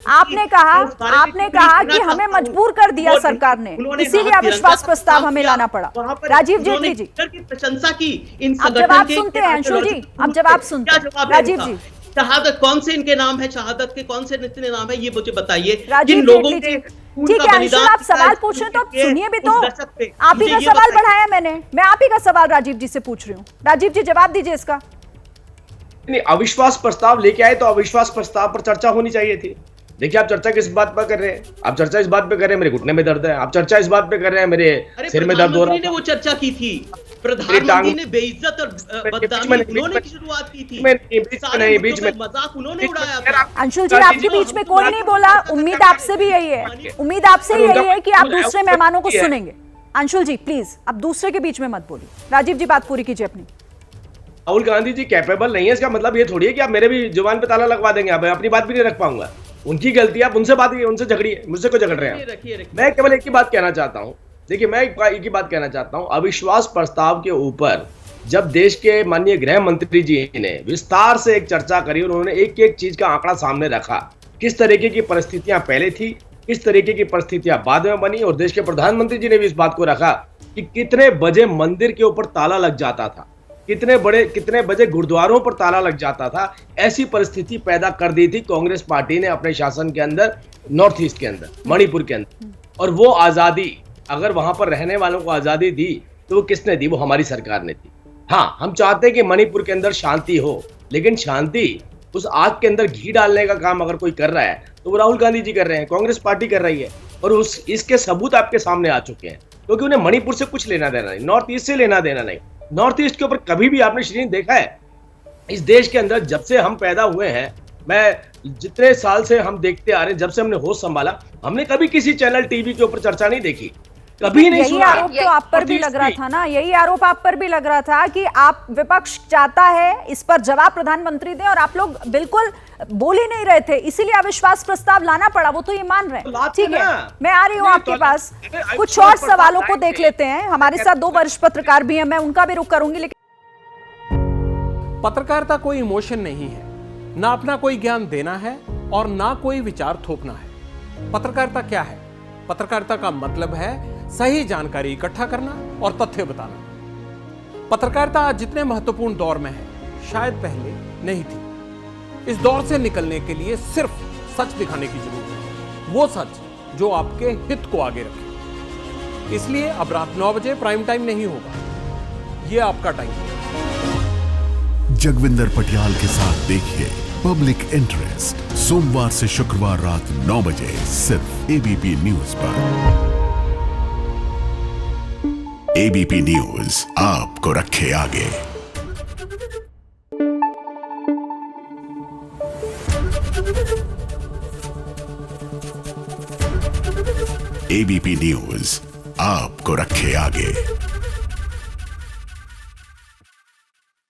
आपने कहा कि हमें मजबूर कर दिया सरकार ने, इसीलिए अविश्वास प्रस्ताव हमें लाना पड़ा। राजीव जेटली जी की प्रशंसा की, इन अब जवाब सुनते हैं अंशुल जी, अब जवाब सुनते हैं राजीव जी। शहादत कौन से इनके नाम है, शहादत के कौन से इतने नाम है, ये मुझे बताइए। राजीव जेटली जी ठीक है अंशुल, आप सवाल पूछ रहे तो सुनिए भी तो। आप ही का सवाल बढ़ाया मैंने, मैं आप ही का सवाल राजीव जी से पूछ रही हूँ। राजीव जी जवाब दीजिए इसका। नहीं, अविश्वास प्रस्ताव लेके आए तो अविश्वास प्रस्ताव पर चर्चा होनी चाहिए थी। देखिए, आप चर्चा किस बात पर कर रहे हैं? आप चर्चा इस बात पे कर रहे हैं मेरे घुटने में दर्द है, आप चर्चा इस बात पे कर रहे हैं मेरे सिर में दर्द हो रहा है। ने वो चर्चा की थी, प्रधानमंत्री ने बेइज्जत और बदनामी उन्होंने की शुरुआत की थी, बीच में मजाक उन्होंने उड़ाया था। अंशुल जी आपके बीच में कोई नहीं बोला, उम्मीद आपसे भी यही है, उम्मीद आपसे यही है कि आप दूसरे मेहमानों को सुनेंगे। अंशुल जी प्लीज अब दूसरे के बीच में मत बोलिए। राजीव जी बात पूरी कीजिए अपनी। राहुल गांधी जी कैपेबल नहीं है, इसका मतलब ये थोड़ी है कि आप मेरे भी जुबान पे ताला लगवा देंगे, आप अपनी बात भी नहीं रख पाऊंगा। उनकी गलती, आप उनसे बात, उनसे झगड़िए, मुझसे क्यों झगड़ रहे हैं? मैं केवल एक ही बात कहना चाहता हूं, देखिए मैं एक ही बात कहना चाहता हूं, अविश्वास प्रस्ताव के ऊपर जब देश के माननीय गृह मंत्री जी ने विस्तार से एक चर्चा करी, उन्होंने एक एक चीज का आंकड़ा सामने रखा, किस तरीके की परिस्थितियां पहले थी, किस तरीके की परिस्थितियां बाद में बनी, और देश के प्रधानमंत्री जी ने भी इस बात को रखा कि कितने बजे मंदिर के ऊपर ताला लग जाता था, कितने बजे गुरुद्वारों पर ताला लग जाता था। ऐसी परिस्थिति पैदा कर दी थी कांग्रेस पार्टी ने अपने शासन के अंदर, नॉर्थ ईस्ट के अंदर, मणिपुर के अंदर। और वो आजादी, अगर वहां पर रहने वालों को आजादी दी तो वो किसने दी? वो हमारी सरकार ने दी। हाँ, हम चाहते हैं कि मणिपुर के अंदर शांति हो, लेकिन शांति उस आग के अंदर घी डालने का काम अगर कोई कर रहा है तो वो राहुल गांधी जी कर रहे हैं, कांग्रेस पार्टी कर रही है। और इसके सबूत आपके सामने आ चुके हैं, क्योंकि उन्हें मणिपुर से कुछ लेना देना नहीं, नॉर्थ ईस्ट से लेना देना नहीं। नॉर्थ ईस्ट के ऊपर कभी भी आपने श्रीन देखा है? इस देश के अंदर जब से हम पैदा हुए हैं, मैं जितने साल से हम देखते आ रहे हैं, जब से हमने होश संभाला, हमने कभी किसी चैनल टीवी के ऊपर चर्चा नहीं देखी, कभी नहीं सुना। आरोप तो आप पर भी लग रहा था ना, यही आरोप आप पर भी लग रहा था कि आप, विपक्ष चाहता है इस पर जवाब प्रधानमंत्री दें, और आप लोग बिल्कुल बोल ही नहीं रहे थे, इसीलिए अविश्वास प्रस्ताव लाना पड़ा। वो तो ये मान रहे हैं, ठीक है। मैं आ रही हूँ आपके पास, कुछ और सवालों को देख लेते हैं। हमारे साथ दो वरिष्ठ पत्रकार भी हैं, मैं उनका भी रुख करूंगी। लेकिन पत्रकारिता कोई इमोशन नहीं है, ना अपना कोई ज्ञान देना है और ना कोई विचार थोपना है। पत्रकारिता क्या है? पत्रकारिता का मतलब है सही जानकारी इकट्ठा करना और तथ्य बताना। पत्रकारिता आज जितने महत्वपूर्ण दौर में है, शायद पहले नहीं थी। इस दौर से निकलने के लिए सिर्फ सच दिखाने की जरूरत है, वो सच जो आपके हित को आगे रखे। इसलिए अब रात 9 बजे प्राइम टाइम नहीं होगा, ये आपका टाइम है। जगविंदर पटियाल के साथ देखिए पब्लिक इंटरेस्ट, सोमवार से शुक्रवार रात 9 बजे सिर्फ एबीपी न्यूज पर। एबीपी न्यूज आपको रखे आगे। एबीपी न्यूज आपको रखे आगे।